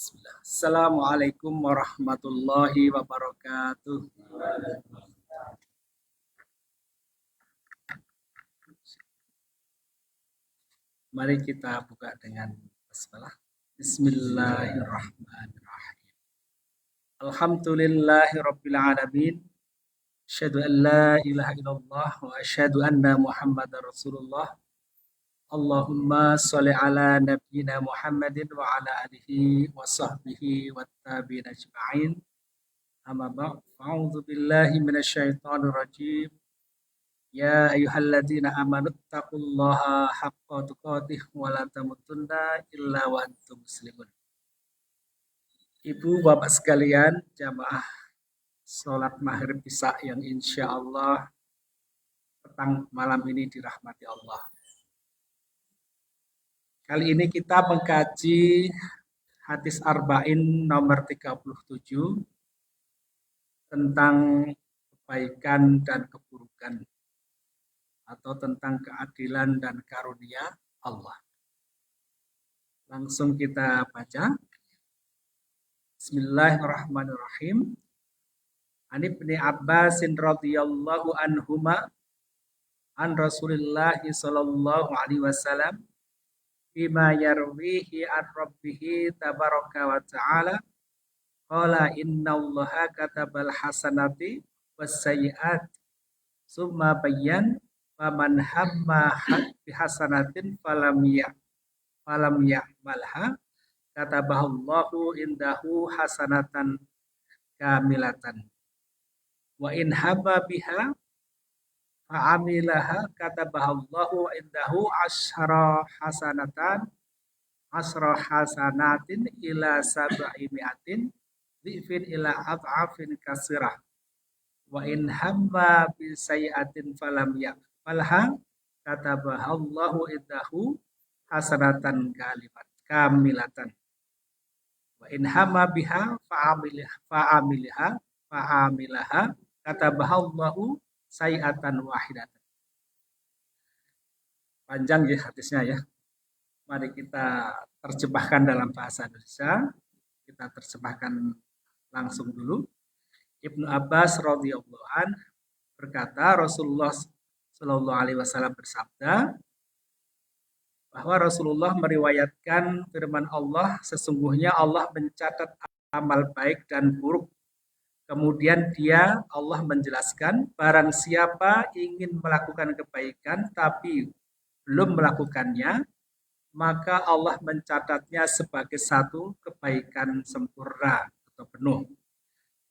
Bismillah. Assalamualaikum warahmatullahi wabarakatuh. Mari kita buka dengan basmalah. Bismillahirrahmanirrahim. Alhamdulillahi rabbil alamin. Asyhadu an la ilaha illallah wa asyhadu anna Muhammadar Rasulullah. Allahumma sholli ala nabiyyina Muhammadin wa ala alihi wa sahbihi wa tabi'in ajma'in. Amma ba'd. A'udzu billahi minasyaitonir rajim. Ya ayyuhalladzina amanu taqullaha haqqa tuqatih wa la tamutunna illa wa antum muslimun. Ibu bapak sekalian, jamaah salat maghrib isya yang insya Allah petang malam ini dirahmati Allah. Kali ini kita mengkaji hadis Arba'in nomor 37 tentang kebaikan dan keburukan, atau tentang keadilan dan karunia Allah. Langsung kita baca. Bismillahirrahmanirrahim. An Ibnu Abbas radhiyallahu anhuma an Rasulillah sallallahu alaihi wasallam bima yarwihi an rabbih tabaraka wa ta'ala qala innallaha katabal hasanati was sayyi'at summa bayyan faman hamma bihasanatin falam ya'malha katabahallahu indahu hasanatan kamilatan wa in habba biha fa'amilaha katabahallahu indahu asra hasanatin ila sab'i mi'atin dhifin ila ad'afin kasirah wa in hamma bi sayyi'atin falam ya'malha katabahallahu indahu hasanatan kamilatan wa in hamma biha fa'amilaha katabahallahu sayyi'atan wahidatan. Panjang ya hadisnya ya. Mari kita terjemahkan dalam bahasa Indonesia. Kita terjemahkan langsung dulu. Ibnu Abbas radhiyallahu an berkata, Rasulullah sallallahu alaihi wasallam bersabda bahwa Rasulullah meriwayatkan firman Allah, sesungguhnya Allah mencatat amal baik dan buruk. Kemudian Allah menjelaskan, barang siapa ingin melakukan kebaikan tapi belum melakukannya, maka Allah mencatatnya sebagai satu kebaikan sempurna atau penuh.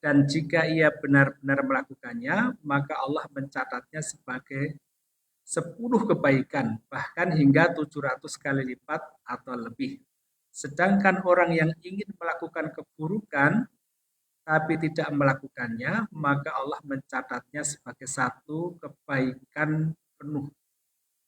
Dan jika ia benar-benar melakukannya, maka Allah mencatatnya sebagai 10 kebaikan, bahkan hingga 700 kali lipat atau lebih. Sedangkan orang yang ingin melakukan keburukan tapi tidak melakukannya, maka Allah mencatatnya sebagai satu kebaikan penuh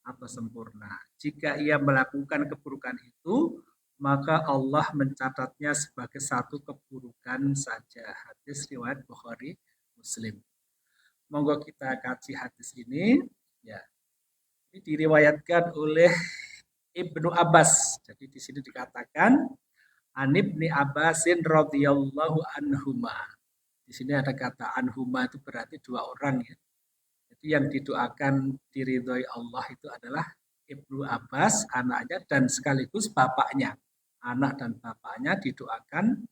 atau sempurna. Jika ia melakukan keburukan itu, maka Allah mencatatnya sebagai satu keburukan saja. Hadis riwayat Bukhari Muslim. Monggo kita kaji hadis ini. Ya, ini diriwayatkan oleh Ibnu Abbas. Jadi di sini dikatakan An Ibni Abbasin radhiyallahu anhuma. Di sini ada kata anhuma, itu berarti dua orang ya. Jadi yang didoakan diridhoi Allah itu adalah Ibnu Abbas, anaknya, dan sekaligus bapaknya. Anak dan bapaknya didoakan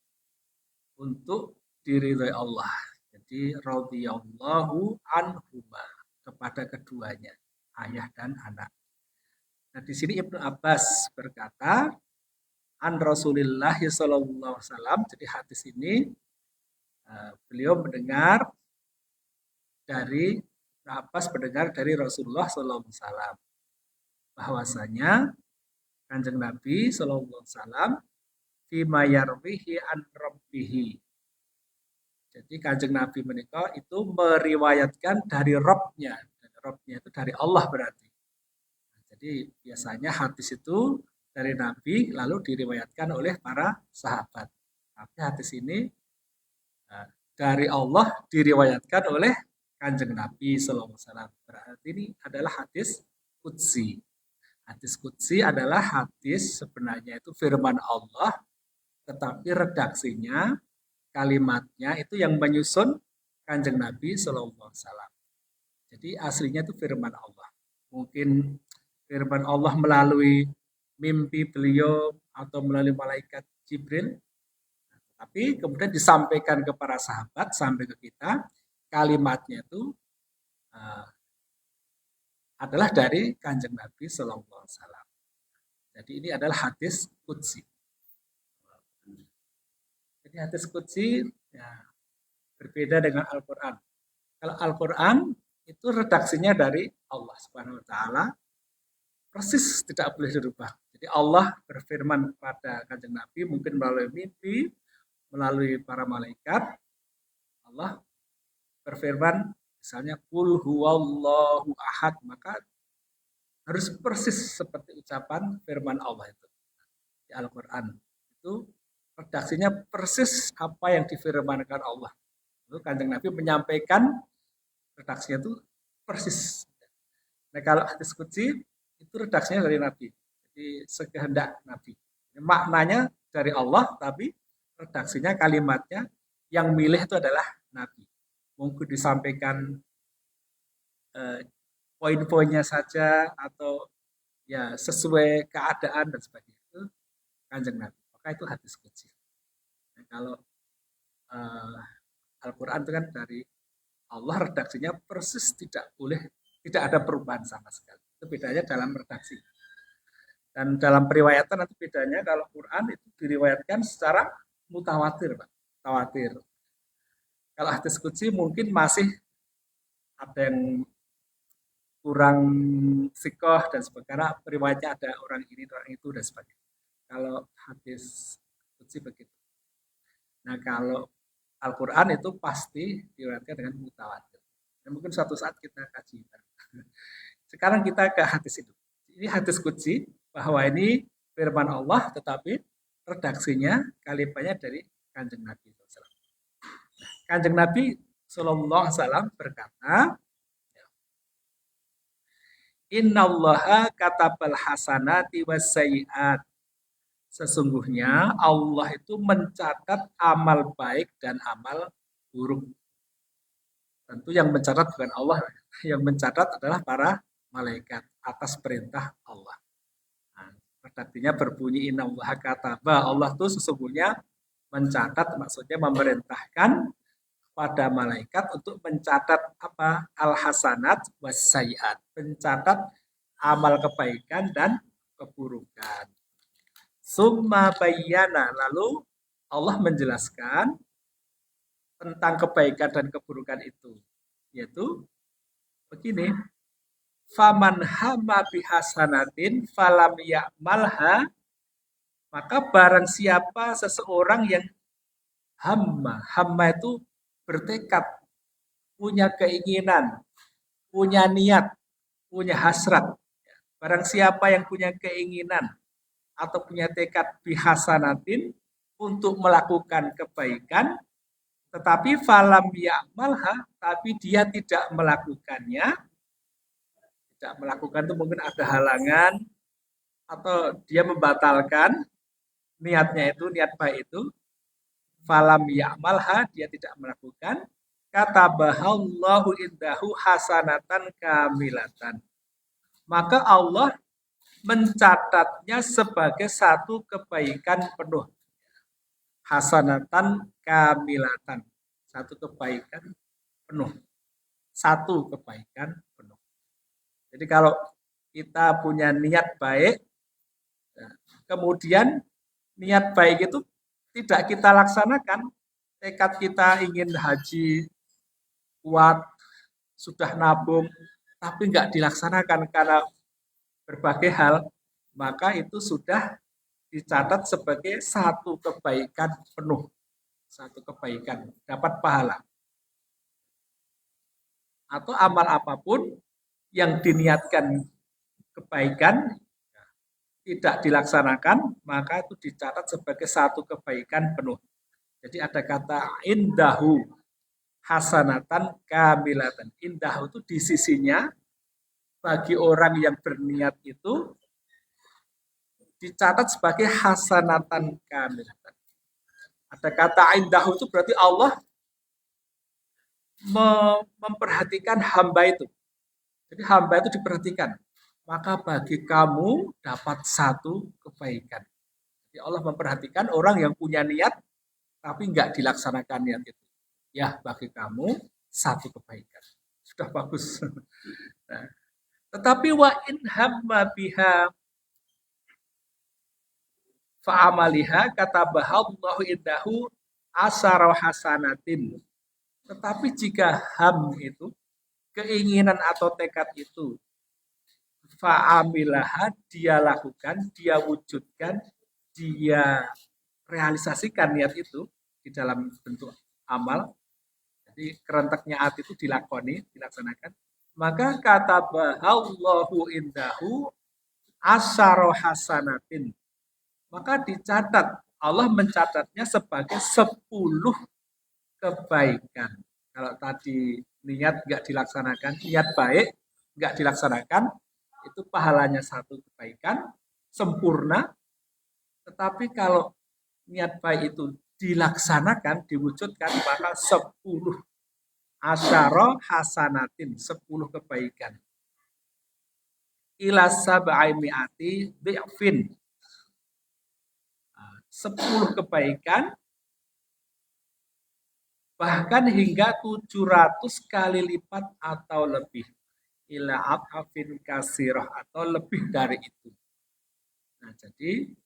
untuk diridhoi Allah. Jadi radhiyallahu anhuma, kepada keduanya, ayah dan anak. Nah, di sini Ibnu Abbas berkata, an Rasulillah sallallahu alaihi wasallam. Jadi hadis ini beliau mendengar dari Abbas, mendengar dari Rasulullah sallallahu alaihi wasallam bahwasanya Kanjeng Nabi sallallahu alaihi wasallam fima yarwihi an rabbih. Jadi Kanjeng Nabi menika itu meriwayatkan dari Rabbnya. Dan Rabbnya itu dari Allah berarti. Jadi biasanya hadis itu dari Nabi lalu diriwayatkan oleh para sahabat. Tapi hadis ini dari Allah diriwayatkan oleh Kanjeng Nabi sallallahu alaihi wasallam. Berarti ini adalah hadis qudsi. Hadis qudsi adalah hadis sebenarnya itu firman Allah tetapi redaksinya, kalimatnya itu yang menyusun Kanjeng Nabi Sallallahu Alaihi Wasallam. Jadi aslinya itu firman Allah. Mungkin firman Allah melalui mimpi beliau atau melalui malaikat Jibril, tapi kemudian disampaikan ke para sahabat sampai ke kita, kalimatnya itu uh, adalah dari Kanjeng Nabi Sallallahu Alaihi Wasallam. Jadi ini adalah hadis qudsi. Jadi hadis qudsi ya, berbeda dengan Al-Quran. Kalau Al-Quran itu redaksinya dari Allah Subhanahu Wa Taala, persis tidak boleh dirubah. Jadi Allah berfirman kepada Kanjeng Nabi mungkin melalui mimpi, melalui para malaikat. Allah berfirman misalnya qul huwallahu ahad, maka harus persis seperti ucapan firman Allah itu di Al-Quran. Itu redaksinya persis apa yang difirmankan Allah. Lalu Kanjeng Nabi menyampaikan redaksinya itu persis. Nah kalau hadis qudsi itu redaksinya dari Nabi. Jadi sekehendak Nabi. Maknanya dari Allah, tapi redaksinya, kalimatnya yang milih itu adalah Nabi. Mungkin disampaikan poin-poinnya saja atau ya sesuai keadaan dan sebagainya, itu Kanjeng Nabi. Maka itu hadis qudsi. Nah, kalau Al-Quran itu kan dari Allah, redaksinya persis tidak ada perubahan sama sekali. Itu bedanya dalam redaksi. Dan dalam periwayatan nanti bedanya, kalau Quran itu diriwayatkan secara mutawatir, Pak. Mutawatir. Kalau hadis qudsi mungkin masih ada yang kurang sikoh dan sebagainya, karena periwayatnya ada orang ini, orang itu dan sebagainya. Kalau hadis qudsi begitu. Nah kalau Al-Quran itu pasti diriwayatkan dengan mutawatir. Dan mungkin suatu saat kita kaji. Sekarang kita ke hadis itu. Ini hadis qudsi, bahwa ini firman Allah, tetapi redaksinya, kalimatnya dari Kanjeng Nabi SAW. Kanjeng Nabi SAW berkata, Innallaha katabal hasanati wassayiat. Sesungguhnya Allah itu mencatat amal baik dan amal buruk. Tentu yang mencatat bukan Allah, yang mencatat adalah para malaikat atas perintah Allah. Nah, redaksinya berbunyi innallaha kataba. Allah itu sesungguhnya mencatat, maksudnya memerintahkan pada malaikat untuk mencatat apa? Al-hasanat wassayiat. Mencatat amal kebaikan dan keburukan. Summa bayyana, lalu Allah menjelaskan tentang kebaikan dan keburukan itu, yaitu begini, faman hamma bihasanatin falam ya'malha, maka barang siapa seseorang yang hamma itu bertekad, punya keinginan, punya niat, punya hasrat. Barang siapa yang punya keinginan atau punya tekad bihasanatin untuk melakukan kebaikan, tetapi falam ya'malha, tapi dia tidak melakukannya. Tidak melakukan itu mungkin ada halangan atau dia membatalkan niatnya itu, niat baik itu. Falam ya'malha, dia tidak melakukan. Katabahallahu indahu hasanatan kamilatan. Maka Allah mencatatnya sebagai satu kebaikan penuh. Hasanatan kamilatan. Satu kebaikan penuh. Satu kebaikan penuh. Jadi kalau kita punya niat baik, kemudian niat baik itu tidak kita laksanakan, tekad kita ingin haji kuat, sudah nabung, tapi nggak dilaksanakan karena berbagai hal, maka itu sudah dicatat sebagai satu kebaikan penuh. Satu kebaikan, dapat pahala. Atau amal apapun yang diniatkan kebaikan tidak dilaksanakan, maka itu dicatat sebagai satu kebaikan penuh. Jadi ada kata indahu hasanatan kamilatan. Indahu itu di sisinya, bagi orang yang berniat itu dicatat sebagai hasanatan kamilatan. Ada kata indahu itu berarti Allah memperhatikan hamba itu. Jadi hamba itu diperhatikan. Maka bagi kamu dapat satu kebaikan. Jadi Allah memperhatikan orang yang punya niat tapi nggak dilaksanakan niat itu. Ya, bagi kamu satu kebaikan. Sudah bagus. Nah, tetapi wa in hamma biha fa'amaliha katabahallahu indahu asara hasanatin. Tetapi jika ham itu, keinginan atau tekad itu, fa'amilaha, dia lakukan, dia wujudkan, dia realisasikan niat itu di dalam bentuk amal. Jadi kerenteknya hati itu dilakoni, dilaksanakan. Maka kata bahallahu indahu asyara hasanatin. Maka dicatat, Allah mencatatnya sebagai 10 kebaikan. Kalau tadi niat nggak dilaksanakan, niat baik nggak dilaksanakan, itu pahalanya satu kebaikan, sempurna. Tetapi kalau niat baik itu dilaksanakan, diwujudkan, maka 10 asyara hasanatin, 10 kebaikan. Ila sab'i mi'ati bi'fin. 10 kebaikan bahkan hingga 700 kali lipat atau lebih. Ila adhafin kasirah atau lebih dari itu. Nah, jadi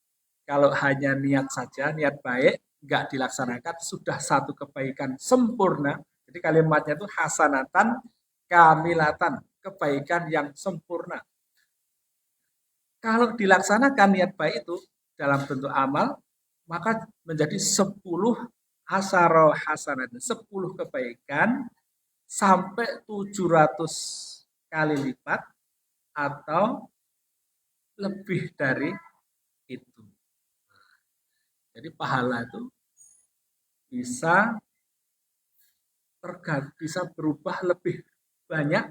kalau hanya niat saja, niat baik, nggak dilaksanakan, sudah satu kebaikan sempurna. Jadi kalimatnya itu hasanatan kamilatan, kebaikan yang sempurna. Kalau dilaksanakan niat baik itu dalam bentuk amal, maka menjadi 10 asyara hasanat, 10 kebaikan sampai 700 kali lipat atau lebih dari itu. Jadi pahala itu bisa berubah lebih banyak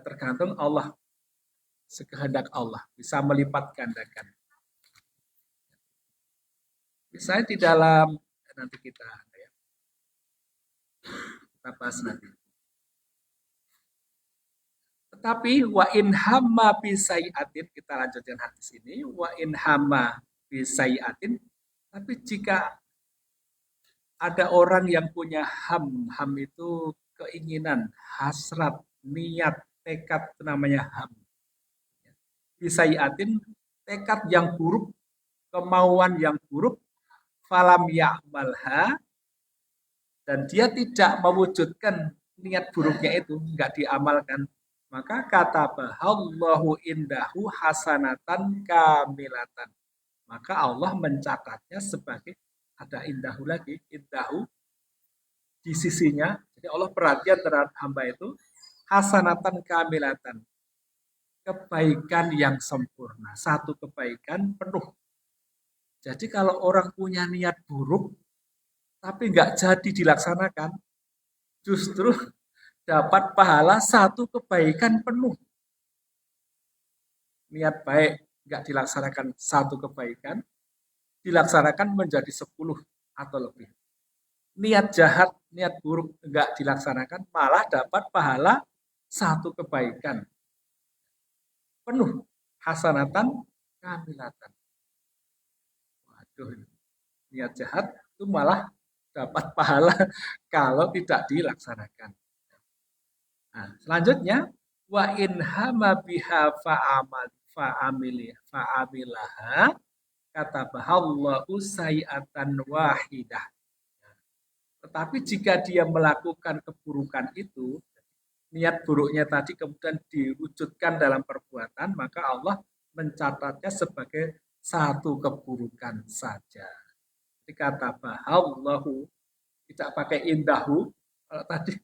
tergantung Allah, sekehendak Allah, bisa melipat gandakan. Misalnya di dalam nanti kita bahas nanti. Tetapi wa in hamma bi sayiatin, kita lanjutkan hadis ini, wa in hamma bi sayiatin, tapi jika ada orang yang punya ham itu keinginan, hasrat, niat, tekad, itu namanya ham. Bi sayiatin, tekad yang buruk, kemauan yang buruk, falam ya'malha, dan dia tidak mewujudkan niat buruknya itu, enggak diamalkan, maka kata bahallahu indahu hasanatan kamilatan. Maka Allah mencatatnya sebagai, ada indahu lagi, indahu di sisinya. Jadi Allah perhatian terhadap hamba itu hasanatan kamilatan, kebaikan yang sempurna, satu kebaikan penuh. Jadi kalau orang punya niat buruk tapi nggak jadi dilaksanakan, justru dapat pahala satu kebaikan penuh. Niat baik nggak dilaksanakan satu kebaikan, dilaksanakan menjadi 10 atau lebih. Niat jahat, niat buruk nggak dilaksanakan, malah dapat pahala satu kebaikan penuh, hasanatan kamilatan. Waduh, niat jahat itu malah dapat pahala kalau tidak dilaksanakan. Nah, selanjutnya wa in hama biha fa'amilaha katabahallahu sayiatan wahidah. Tetapi jika dia melakukan keburukan itu, niat buruknya tadi kemudian diwujudkan dalam perbuatan, maka Allah mencatatnya sebagai satu keburukan saja. Jadi kata bahallahu, tidak pakai indahu. Kalau tadi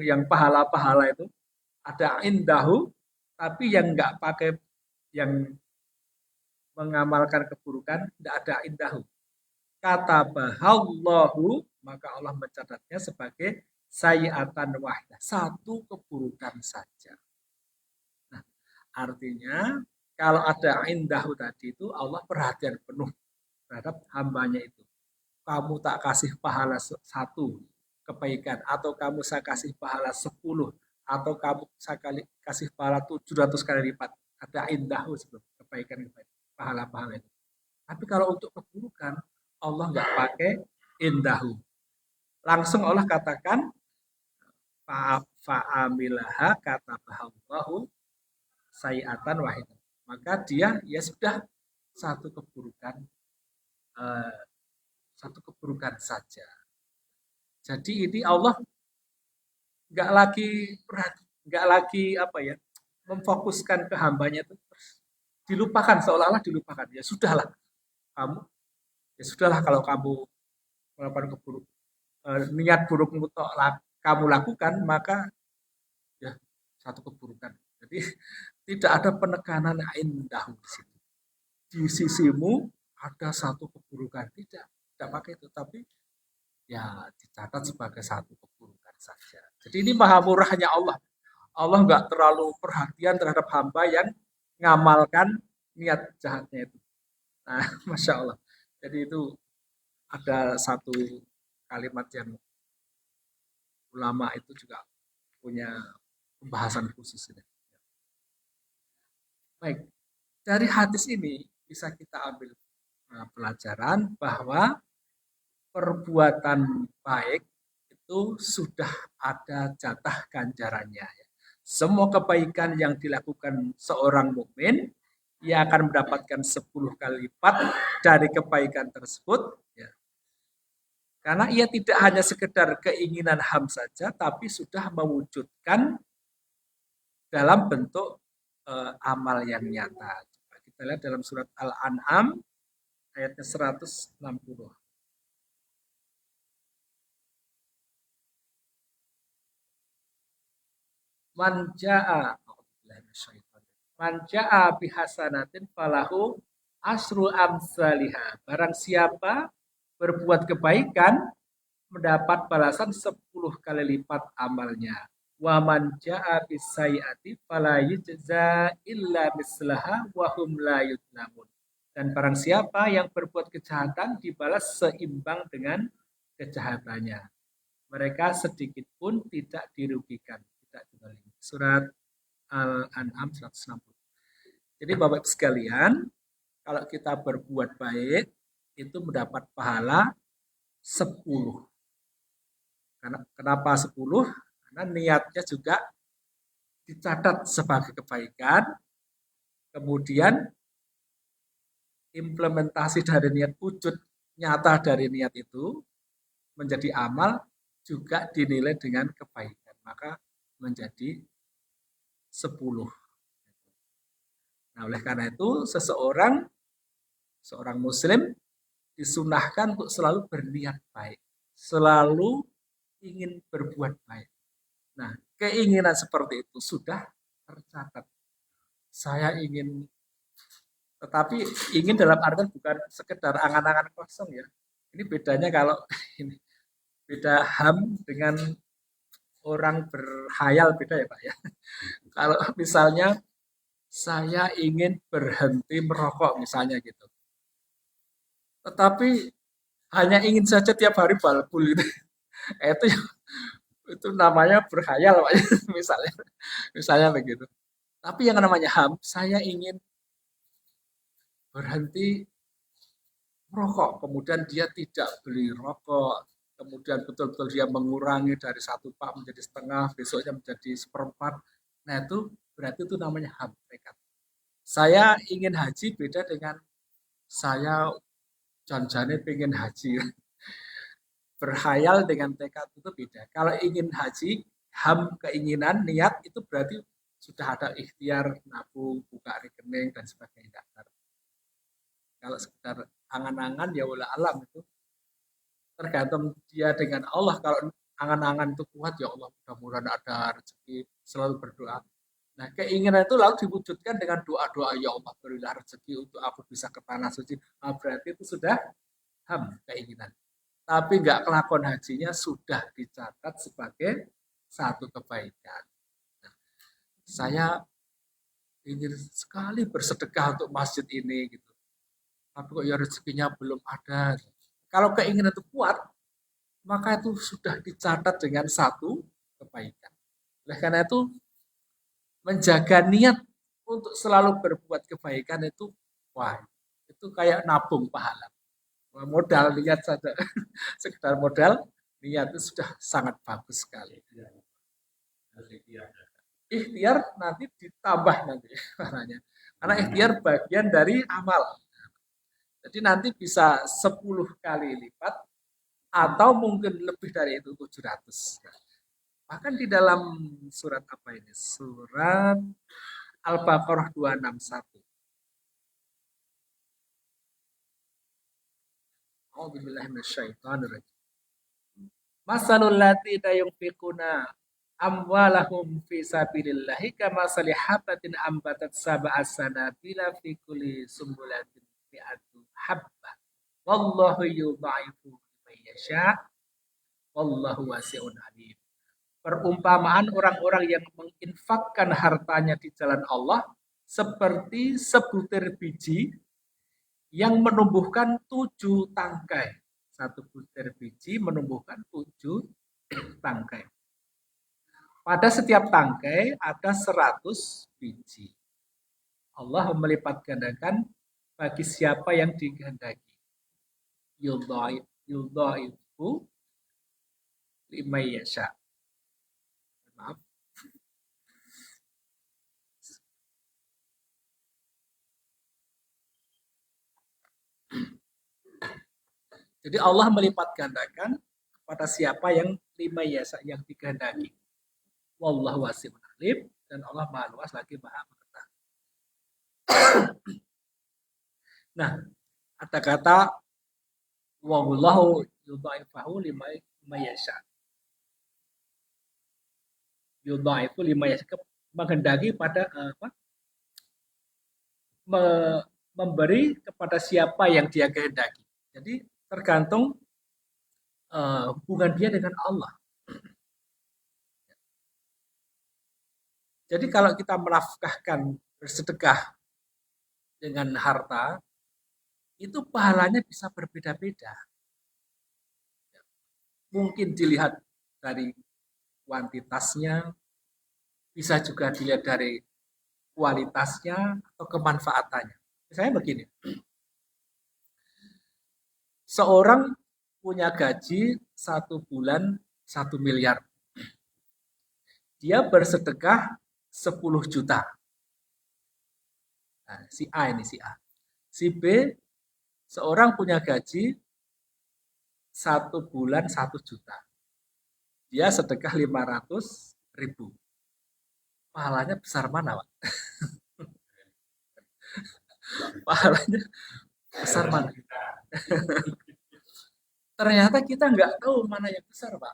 yang pahala-pahala itu ada indahu, tapi yang enggak pakai, yang mengamalkan keburukan, tidak ada indahu. Kata bahallahu, maka Allah mencatatnya sebagai sayiatan wahidah, satu keburukan saja. Nah, artinya kalau ada indahu tadi itu Allah perhatian penuh terhadap hambanya itu. kamu tak kasih pahala satu kebaikan, atau kamu saya kasih pahala 10, atau kamu saya kasih pahala 700 kali lipat. Ada indahu sebelum kebaikan, pahala-pahala itu. Tapi kalau untuk keburukan, Allah nggak pakai indahu. Langsung Allah katakan, fa'amilaha kata bahallahu sayiatan wahidah. Maka dia ya sudah satu keburukan, eh, satu keburukan saja. Jadi ini Allah nggak lagi nggak lagi apa ya, memfokuskan ke hambanya itu, dilupakan, seolah-olah dilupakan. Ya sudahlah kamu, ya sudahlah kalau kamu melakukan niat burukmu kamu lakukan, maka ya satu keburukan. Jadi tidak ada penekanan indah di situ. Di sisimu ada satu keburukan, tidak pakai itu, tapi ya dicatat sebagai satu keburukan saja. Jadi ini maha murahnya Allah. Allah nggak terlalu perhatian terhadap hamba yang ngamalkan niat jahatnya itu. Nah, masya Allah. Jadi itu ada satu kalimat yang ulama itu juga punya pembahasan khusus ini. Baik, dari hadis ini bisa kita ambil pelajaran bahwa perbuatan baik itu sudah ada jatah ganjarannya. Semua kebaikan yang dilakukan seorang mukmin, ia akan mendapatkan 10 kali lipat dari kebaikan tersebut. Ya. Karena ia tidak hanya sekedar keinginan ham saja, tapi sudah mewujudkan dalam bentuk amal yang nyata. Coba kita lihat dalam surat Al-An'am ayatnya 160. Manja'a bihasanatin falahu asru amsalihah. Barang siapa berbuat kebaikan, mendapat balasan 10 kali lipat amalnya. Wa man ja'a bisayiati fala yujza illa mislaha wa hum la yudlamun. Dan barang siapa yang berbuat kejahatan dibalas seimbang dengan kejahatannya. Mereka sedikit pun tidak dirugikan, tidak dibalik. Surat Al-An'am 160. Jadi Bapak sekalian, kalau kita berbuat baik itu mendapat pahala 10. Kenapa 10? Karena niatnya juga dicatat sebagai kebaikan, kemudian implementasi dari niat, wujud nyata dari niat itu menjadi amal juga dinilai dengan kebaikan, maka menjadi 10. Nah, oleh karena itu seorang muslim disunahkan untuk selalu berniat baik, selalu ingin berbuat baik. Nah, keinginan seperti itu sudah tercatat. Saya ingin, tetapi ingin dalam artian bukan sekedar angan-angan kosong ya. Ini bedanya kalau ini beda ham dengan orang berhayal, beda ya Pak ya. Kalau misalnya saya ingin berhenti merokok misalnya gitu. Tetapi hanya ingin saja tiap hari balbul gitu. Itu namanya berhayal Pak ya. misalnya begitu. Tapi yang namanya ham, saya ingin berhenti merokok, kemudian dia tidak beli rokok, kemudian betul-betul dia mengurangi dari 1 pak menjadi setengah, besoknya menjadi seperempat. Nah itu berarti itu namanya ham, tekad. Saya ingin haji beda dengan saya janjane pengen haji. Berhayal dengan tekad itu beda. Kalau ingin haji, ham keinginan, niat itu berarti sudah ada ikhtiar, nabung, buka rekening dan sebagainya. Kalau sekedar angan-angan ya wala alam itu tergantung dia dengan Allah. Kalau angan-angan itu kuat, ya Allah mudah-mudahan ada rezeki, selalu berdoa. Nah, keinginan itu lalu diwujudkan dengan doa-doa, ya Allah berilah rezeki untuk aku bisa ke tanah suci. Nah, berarti itu sudah ham keinginan. Tapi nggak kelakon hajinya sudah dicatat sebagai satu kebaikan. Nah, saya ingin sekali bersedekah untuk masjid ini gitu. Tapi kok ya rezekinya belum ada. Kalau keinginan itu kuat, maka itu sudah dicatat dengan satu kebaikan. Oleh karena itu, menjaga niat untuk selalu berbuat kebaikan itu, wah, itu kayak nabung pahala. Modal niat saja, sekedar modal niat itu sudah sangat bagus sekali. Ikhtiar nanti ditambah nanti pahalanya. Karena ikhtiar bagian dari amal. Jadi nanti bisa 10 kali lipat atau mungkin lebih dari itu 700. Bahkan di dalam surat apa ini? Surat Al-Baqarah 261. A'udzubillahi minasyaitonirrajim. Masalul ladzina yunfiquna amwalahum fi sabilillahi kamasali habatin ambatat sab'a sanabila fi kulli sumbulatin mi'atu habbah. Wallahu yudha'ifu liman yasha. Wallahu wasi'un alim. Perumpamaan orang-orang yang menginfakkan hartanya di jalan Allah seperti sebutir biji yang menumbuhkan 7 tangkai. Satu butir biji menumbuhkan 7 tangkai. Pada setiap tangkai ada 100 biji. Allah melipat gandakan bagi siapa yang dikehendaki. Yudha'ifu liman yasha. Maaf. Jadi Allah melipat gandakan kepada siapa yang lima yasa yang dikehendaki. Wallahu wasi'un alim, dan Allah Maha luas lagi Maha mengetahui. Nah, ada kata wallahu yudha'ifahu lima yasa. Yudha'ifu lima yasa, menghendaki pada memberi kepada siapa yang dia kehendaki. Jadi tergantung hubungan dia dengan Allah. Jadi kalau kita menafkahkan bersedekah dengan harta, itu pahalanya bisa berbeda-beda. Mungkin dilihat dari kuantitasnya, bisa juga dilihat dari kualitasnya atau kemanfaatannya. Misalnya begini, seorang punya gaji 1 bulan 1 miliar. Dia bersedekah 10 juta. Nah, si A ini si A. Si B, seorang punya gaji 1 bulan 1 juta. Dia sedekah 500 ribu. Pahalanya besar mana, Pak? Pahalanya besar mana? Ternyata kita nggak tahu mana yang besar, Pak.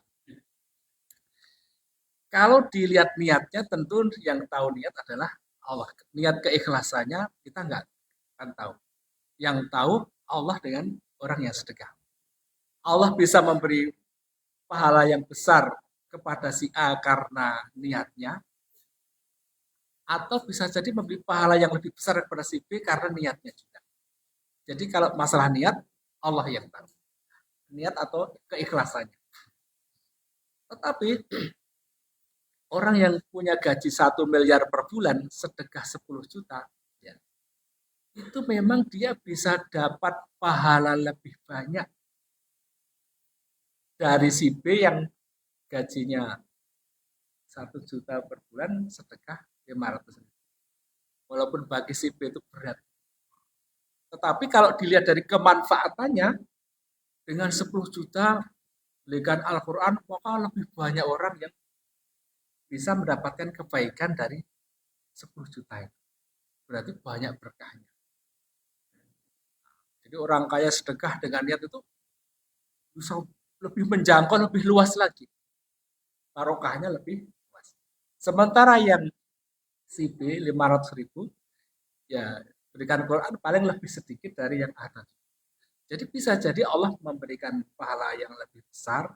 Kalau dilihat niatnya, tentu yang tahu niat adalah Allah. Niat keikhlasannya kita nggak akan tahu. Yang tahu Allah dengan orang yang sedekah. Allah bisa memberi pahala yang besar kepada si A karena niatnya, atau bisa jadi memberi pahala yang lebih besar kepada si B karena niatnya juga. Jadi kalau masalah niat, Allah yang tahu. Niat atau keikhlasannya. Tetapi orang yang punya gaji 1 miliar per bulan, sedekah 10 juta, ya, itu memang dia bisa dapat pahala lebih banyak dari si B yang gajinya 1 juta per bulan, sedekah 500 ribu. Walaupun bagi si B itu berat. Tetapi kalau dilihat dari kemanfaatannya, dengan 10 juta belikan Al-Quran, maka lebih banyak orang yang bisa mendapatkan kebaikan dari 10 juta itu. Berarti banyak berkahnya. Jadi orang kaya sedekah dengan niat itu bisa lebih menjangkau, lebih luas lagi. Barokahnya lebih luas. Sementara yang si B 500 ribu, ya berikan Quran paling lebih sedikit dari yang ada. Jadi bisa jadi Allah memberikan pahala yang lebih besar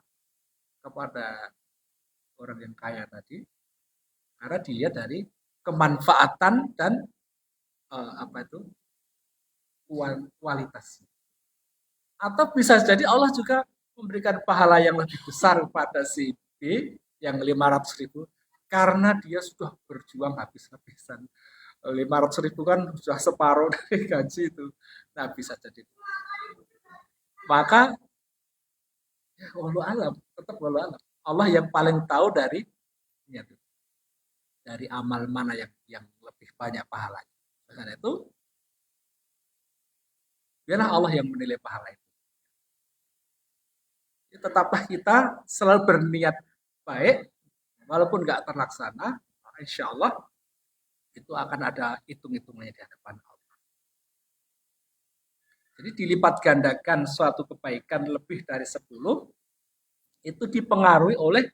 kepada orang yang kaya tadi, karena dilihat dari kemanfaatan dan kualitas. Atau bisa jadi Allah juga memberikan pahala yang lebih besar kepada si B yang 500.000 karena dia sudah berjuang habis-habisan. 500.000 kan sudah separuh dari gaji itu. Nah, bisa jadi. Maka ya, walau alam, tetap walau alam. Allah yang paling tahu ya, dari amal mana yang lebih banyak pahalanya. Karena itu, biarlah Allah yang menilai pahala itu. Tetaplah kita selalu berniat baik, walaupun nggak terlaksana, insya Allah itu akan ada hitung-hitungannya di hadapan Allah. Jadi dilipat gandakan suatu kebaikan lebih dari 10, itu dipengaruhi oleh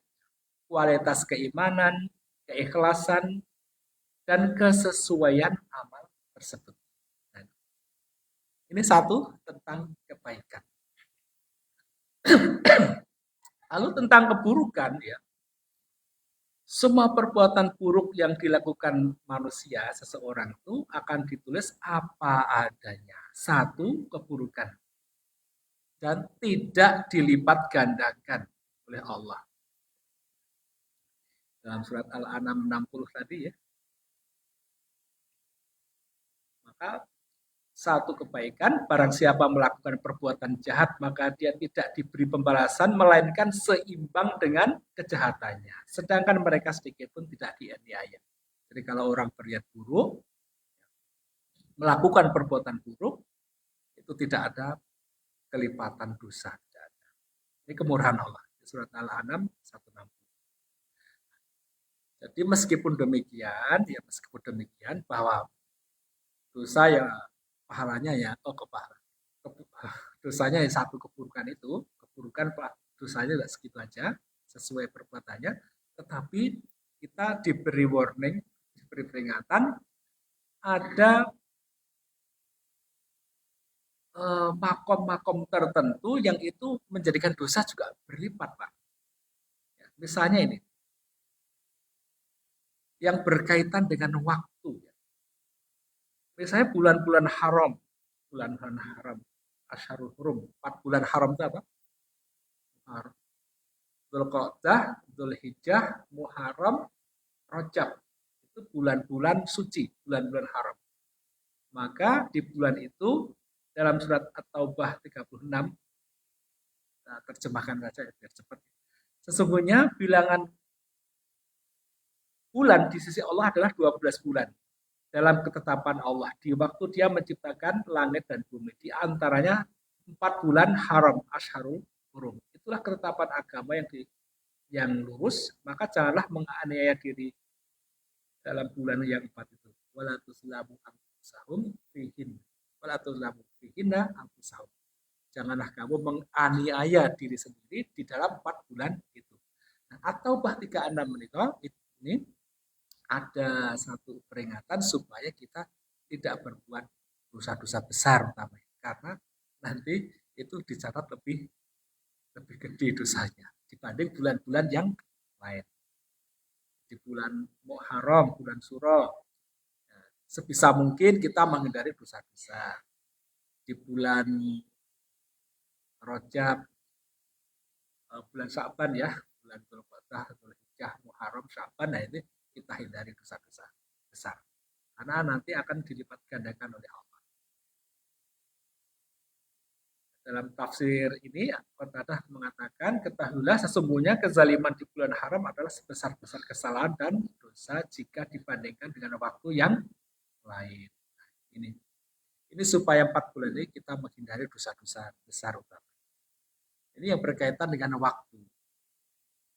kualitas keimanan, keikhlasan, dan kesesuaian amal tersebut. Nah, ini satu tentang kebaikan. Lalu tentang keburukan, ya, semua perbuatan buruk yang dilakukan manusia, seseorang itu akan ditulis apa adanya. Satu, keburukan. Dan tidak dilipat gandakan oleh Allah. Dalam surat Al-An'am 60 tadi ya. Maka satu kebaikan, barang siapa melakukan perbuatan jahat, maka dia tidak diberi pembalasan, melainkan seimbang dengan kejahatannya. Sedangkan mereka sedikit pun tidak dianiaya. Jadi kalau orang berniat buruk, melakukan perbuatan buruk, itu tidak ada kelipatan dosa. Ini kemurahan Allah. Surat Al-An'am 160. Jadi meskipun demikian bahwa dosa ya pahalanya ya dosanya ya satu keburukan itu, dosanya tidak segitu aja sesuai perbuatannya, tetapi kita diberi warning, diberi peringatan, ada makom-makom tertentu yang itu menjadikan dosa juga berlipat, Pak. Ya, misalnya ini, yang berkaitan dengan waktu. Misalnya bulan-bulan haram, Asyharul Hurum, 4 bulan haram itu apa? Dzulqa'dah, Dzulhijjah, Muharram, Rajab. Itu bulan-bulan suci, bulan-bulan haram. Maka di bulan itu dalam surat At-Taubah 36, nah, terjemahkan saja ya, biar cepat. Sesungguhnya bilangan bulan di sisi Allah adalah 12 bulan. Dalam ketetapan Allah, di waktu dia menciptakan langit dan bumi, di antaranya 4 bulan haram, Asyharul Hurum. Itulah ketetapan agama yang lurus, maka janganlah menganiaya diri dalam bulan yang 4 itu. Wala tuzlamu anfusahum fihin. Wala tuzlamu fihinna anfusahum. Janganlah kamu menganiaya diri sendiri di dalam 4 bulan itu. Nah, atau bah 36 menikah, ini ada satu peringatan supaya kita tidak berbuat dosa-dosa besar utamanya, karena nanti itu dicatat lebih gede dosanya dibanding bulan-bulan yang lain. Di bulan Muharram, bulan Suro, sebisa mungkin kita menghindari dosa-dosa. Di bulan Rajab, bulan Sya'ban ya, bulan Dzulqa'dah, Dzulhijjah, Muharram, Sya'ban, nah ini kita hindari dosa-dosa besar. Karena nanti akan dilipat gandakan oleh Allah. Dalam tafsir ini, Qatadah mengatakan, ketahuilah sesungguhnya kezaliman di bulan haram adalah sebesar-besar kesalahan dan dosa jika dibandingkan dengan waktu yang lain. Ini supaya 4 bulan ini kita menghindari dosa-dosa besar utama. Ini yang berkaitan dengan waktu.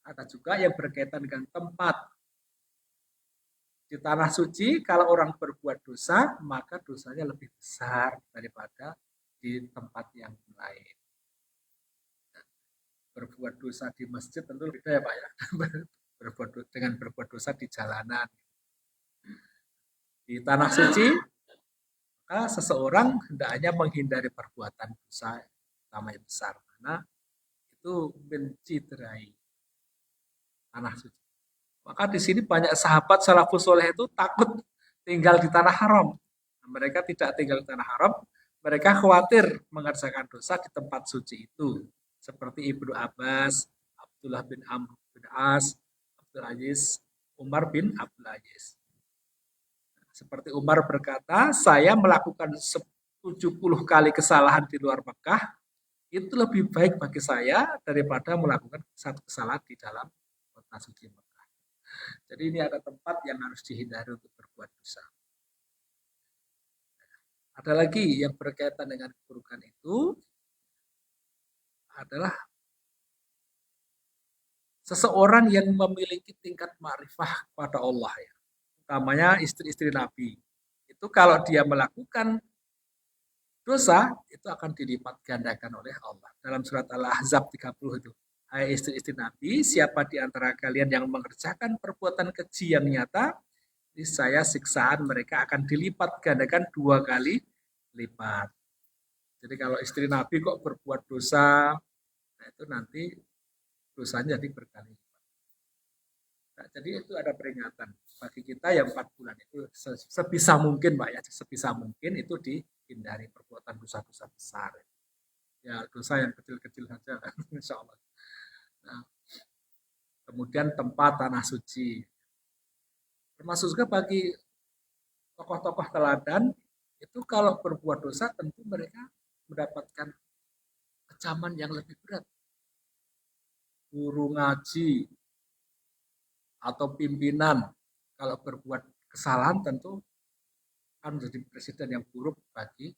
Ada juga yang berkaitan dengan tempat. Di tanah suci, kalau orang berbuat dosa, maka dosanya lebih besar daripada di tempat yang lain. Berbuat dosa di masjid tentu beda ya Pak ya. Dengan berbuat dosa di jalanan. Di tanah suci, maka seseorang hendaknya menghindari perbuatan dosa namanya besar, karena itu menciderai tanah suci. Maka di sini banyak sahabat salafus soleh itu takut tinggal di tanah haram. Mereka tidak tinggal di tanah haram Mereka khawatir mengerjakan dosa di tempat suci itu. Seperti Ibnu Abbas, Abdullah bin Amr bin As, Abdul Aziz, Umar bin Abdul Aziz. Seperti Umar berkata, saya melakukan 70 kali kesalahan di luar Mekah, itu lebih baik bagi saya daripada melakukan satu kesalahan di dalam kota suci Mekah. Jadi ini ada tempat yang harus dihindari untuk berbuat dosa. Ada lagi yang berkaitan dengan keburukan itu adalah seseorang yang memiliki tingkat ma'rifah kepada Allah ya. Utamanya istri-istri Nabi. Itu kalau dia melakukan dosa itu akan dilipat gandakan oleh Allah. Dalam surat Al-Ahzab 30 itu. Hai istri-istri Nabi, siapa di antara kalian yang mengerjakan perbuatan keji yang nyata, niscaya siksaan mereka akan dilipat gandakan 2 kali lipat. Jadi kalau istri Nabi kok berbuat dosa, nah itu nanti dosanya jadi berkali lipat. Nah, jadi itu ada peringatan bagi kita yang 4 bulan itu sebisa mungkin Mbak ya, sebisa mungkin itu dihindari perbuatan dosa-dosa besar. Ya dosa yang kecil-kecil saja kan, insya Allah. Nah, kemudian tempat tanah suci. Termasuk juga bagi tokoh-tokoh teladan, itu kalau berbuat dosa tentu mereka mendapatkan kecaman yang lebih berat. Guru ngaji atau pimpinan kalau berbuat kesalahan tentu akan menjadi presiden yang buruk bagi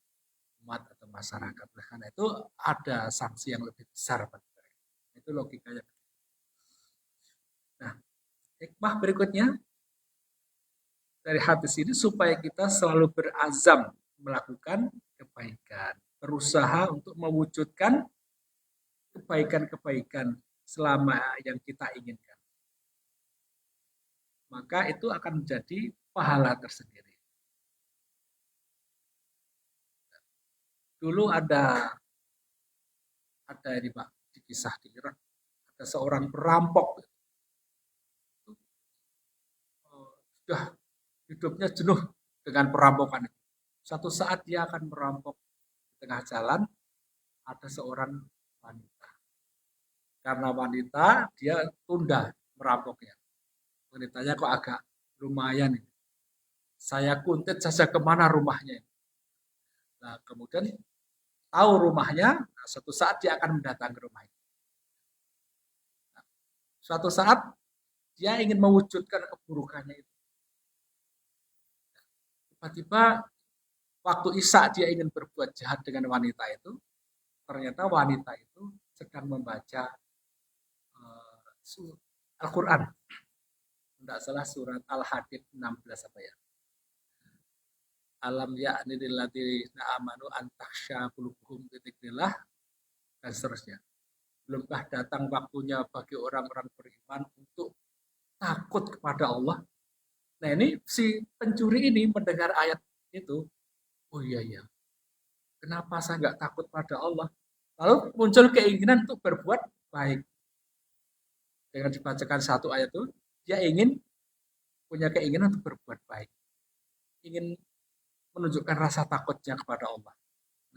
umat atau masyarakat. Oleh karena itu ada sanksi yang lebih besar bagi mereka. Itu logikanya. Nah, hikmah berikutnya dari hadis ini supaya kita selalu berazam melakukan kebaikan, berusaha untuk mewujudkan kebaikan-kebaikan selama yang kita inginkan. Maka itu akan menjadi pahala tersendiri. Dulu ada ini Pak, di kisah di Iran, ada seorang perampok sudah hidupnya jenuh dengan perampokan. Suatu saat dia akan merampok di tengah jalan, ada seorang wanita. Karena wanita, dia tunda merampoknya. Wanitanya kok agak lumayan. Saya kuntit saja kemana rumahnya. Nah, kemudian tahu rumahnya, nah, suatu saat dia akan mendatangi rumah itu. Nah, suatu saat dia ingin mewujudkan keburukannya itu. Tiba-tiba waktu Isya dia ingin berbuat jahat dengan wanita itu, ternyata wanita itu sedang membaca Al-Quran. Tidak salah surat Al-Hadid 16 apa ya. Alam ya'ni lilladzina amanu an takhsha qulubuhum bidzikrillah dan seterusnya. Belumkah datang waktunya bagi orang-orang beriman untuk takut kepada Allah? Nah ini si pencuri ini mendengar ayat itu, oh iya, kenapa saya nggak takut pada Allah? Lalu muncul keinginan untuk berbuat baik. Dengan dibacakan satu ayat itu, dia punya keinginan untuk berbuat baik. Ingin menunjukkan rasa takutnya kepada Allah.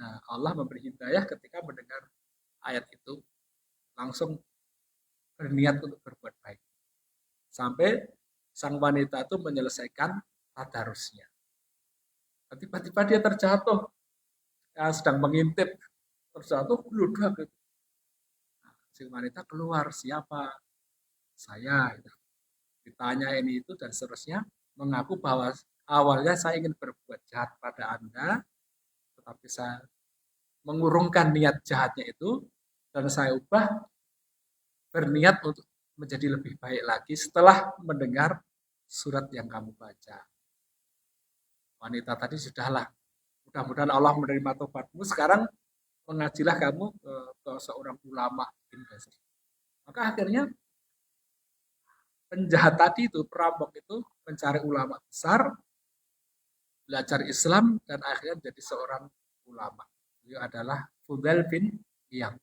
Nah, Allah memberi hidayah ketika mendengar ayat itu, langsung berniat untuk berbuat baik. Sampai sang wanita itu menyelesaikan tadarusnya. Tiba-tiba dia terjatuh, ya, sedang mengintip, terjatuh, bludak. Nah, si wanita keluar, siapa? Saya. Ditanya ini itu dan seterusnya, mengaku bahwa awalnya saya ingin berbuat jahat pada Anda, tetapi saya mengurungkan niat jahatnya itu, dan saya ubah berniat untuk menjadi lebih baik lagi setelah mendengar surat yang kamu baca. Wanita tadi sudahlah, mudah-mudahan Allah menerima tobatmu, sekarang mengajilah kamu ke seorang ulama. Maka akhirnya penjahat tadi itu, perampok itu mencari ulama besar, belajar Islam, dan akhirnya menjadi seorang ulama. Beliau adalah Fudail bin Iyad.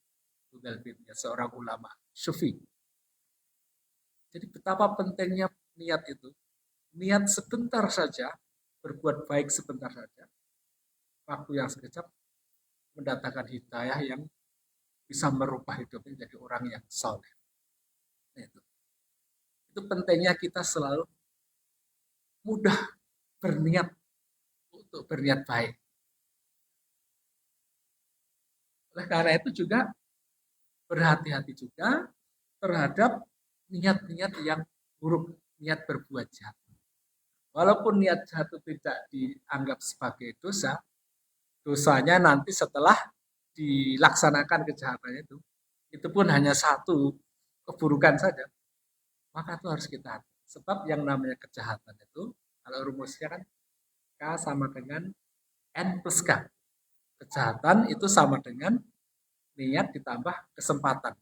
Fudail bin Iyad, seorang ulama Sufi. Jadi betapa pentingnya niat itu. Niat sebentar saja, berbuat baik sebentar saja, waktu yang sekejap mendatangkan hidayah yang bisa merubah hidupnya jadi orang yang soleh. Nah, itu pentingnya kita selalu mudah berniat untuk berniat baik. Oleh karena itu juga berhati-hati juga terhadap niat-niat yang buruk, niat berbuat jahat. Walaupun niat jahat itu tidak dianggap sebagai dosa, dosanya nanti setelah dilaksanakan kejahatannya itu pun hanya satu keburukan saja, maka itu harus kita hati. Sebab yang namanya kejahatan itu, kalau rumusnya kan K sama dengan N plus K. Kejahatan itu sama dengan niat ditambah kesempatan.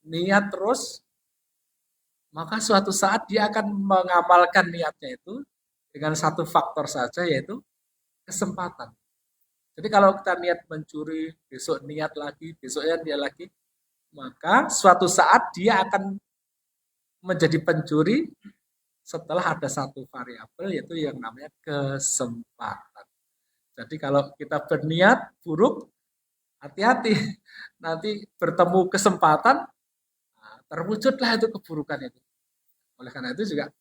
Niat terus, maka suatu saat dia akan mengamalkan niatnya itu dengan satu faktor saja, yaitu kesempatan. Jadi kalau kita niat mencuri, besok niat lagi, besoknya dia lagi, maka suatu saat dia akan menjadi pencuri setelah ada satu variabel, yaitu yang namanya kesempatan. Jadi kalau kita berniat buruk, hati-hati. Nanti bertemu kesempatan, terwujudlah itu keburukan itu. Oleh karena itu juga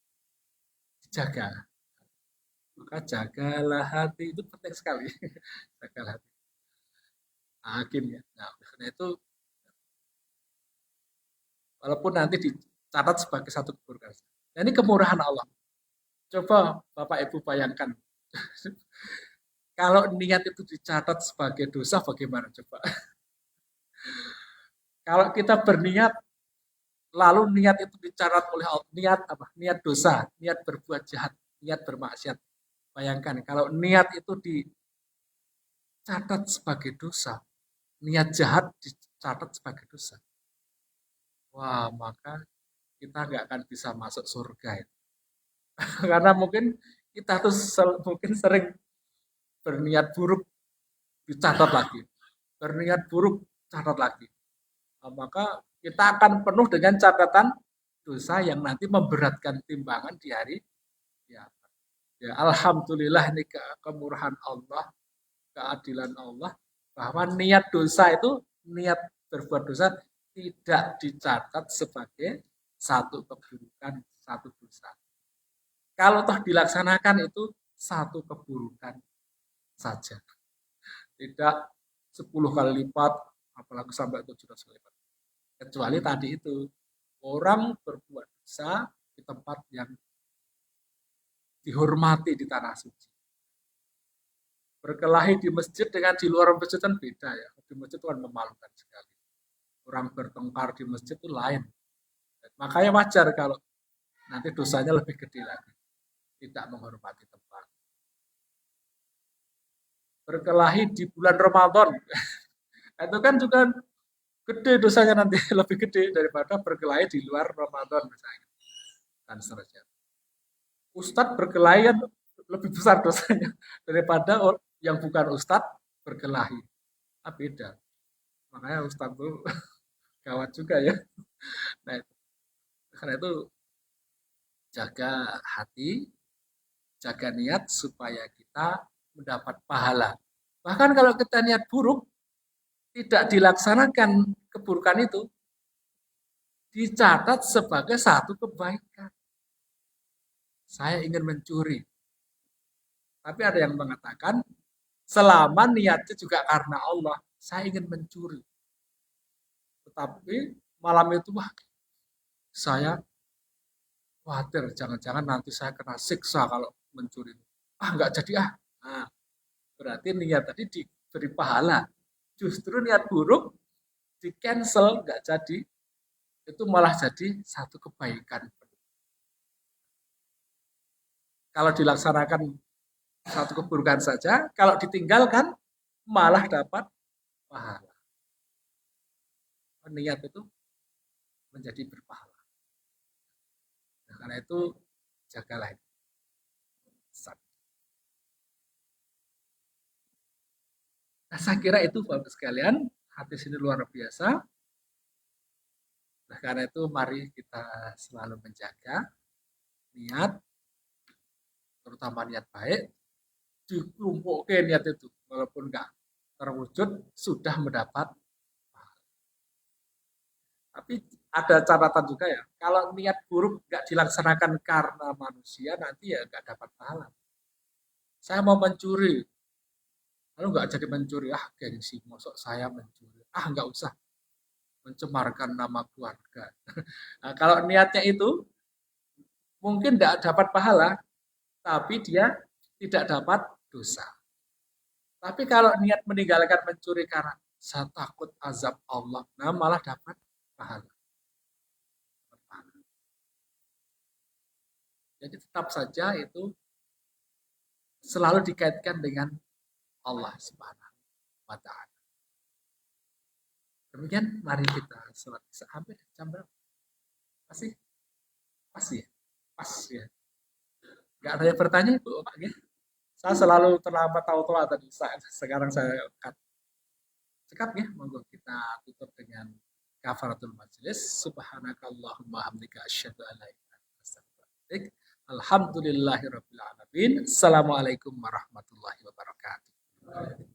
dijaga. Maka jagalah hati, itu penting sekali. Jagalah hati. Hakim ya. Nah, oleh karena itu walaupun nanti dicatat sebagai satu keburukan. Nah, ini kemurahan Allah. Coba Bapak Ibu bayangkan. Kalau niat itu dicatat sebagai dosa, bagaimana coba? Kalau kita berniat, lalu niat itu dicatat oleh Allah, niat apa? Niat dosa, niat berbuat jahat, niat bermaksiat. Bayangkan kalau niat itu dicatat sebagai dosa, niat jahat dicatat sebagai dosa. Wah, maka kita nggak akan bisa masuk surga itu. Karena mungkin kita tuh mungkin sering berniat buruk dicatat lagi, berniat buruk catat lagi. Nah, maka kita akan penuh dengan catatan dosa yang nanti memberatkan timbangan di hari ya. Ya, alhamdulillah ini kemurahan Allah, keadilan Allah, bahwa niat dosa itu, niat berbuat dosa tidak dicatat sebagai satu keburukan, satu dosa. Kalau toh dilaksanakan itu satu keburukan saja. Tidak 10 kali lipat, apalagi sampai 700 kali lipat. Kecuali tadi itu, orang berbuat dosa di tempat yang dihormati di tanah suci. Berkelahi di masjid dengan di luar masjid kan beda ya. Di masjid itu kan memalukan sekali. Orang bertengkar di masjid itu lain. Makanya wajar kalau nanti dosanya lebih gede lagi. Tidak menghormati tempat. Berkelahi di bulan Ramadan. Itu kan juga gede dosanya nanti. Lebih gede daripada berkelahi di luar Ramadan misalnya. Dan seterusnya. Ustadz berkelahi kan lebih besar dosanya daripada yang bukan ustadz berkelahi. Beda. Makanya ustadz itu gawat juga ya. Nah, karena itu jaga hati, jaga niat supaya kita mendapat pahala. Bahkan kalau kita niat buruk, tidak dilaksanakan keburukan itu, dicatat sebagai satu kebaikan. Saya ingin mencuri. Tapi ada yang mengatakan, selama niatnya juga karena Allah, saya ingin mencuri. Tetapi malam itu, wah, saya khawatir, jangan-jangan nanti saya kena siksa kalau mencuri. Nggak jadi ah. Nah, berarti niat tadi diberi pahala. Justru niat buruk di cancel, nggak jadi. Itu malah jadi satu kebaikan. Kalau dilaksanakan satu keburukan saja, kalau ditinggalkan malah dapat pahala. Niat itu menjadi berpahala. Nah, karena itu jagalah itu. Nah, saya kira itu Bapak sekalian, hadis ini luar biasa. Nah, karena itu mari kita selalu menjaga niat, terutama niat baik, dilumpuhkan niat itu, walaupun enggak terwujud sudah mendapat. Tapi ada catatan juga ya, kalau niat buruk nggak dilaksanakan karena manusia, nanti ya nggak dapat pahala. Saya mau mencuri, lalu nggak jadi mencuri, gengsi, mosok saya mencuri, nggak usah, mencemarkan nama keluarga. Nah, kalau niatnya itu mungkin tidak dapat pahala, tapi dia tidak dapat dosa. Tapi kalau niat meninggalkan mencuri karena saya takut azab Allah, nah malah dapat pahala. Jadi tetap saja itu selalu dikaitkan dengan Allah Subhanahu wa Ta'ala. Demikian, mari kita sholat isya. Hampir jam berapa? Masih? Pas ya? Pas ya. Gak ada yang bertanya, Bu, Pak? Ya? Saya selalu terlambat tahu-tahu tadi. Sekarang saya cut. Cekap ya, monggo kita tutup dengan kafaratul majelis. Subhanakallahumma hamdika asyhadu an la ilaha illa anta astaghfiruka. Alhamdulillahirabbil alamin. Assalamualaikum warahmatullahi wabarakatuh.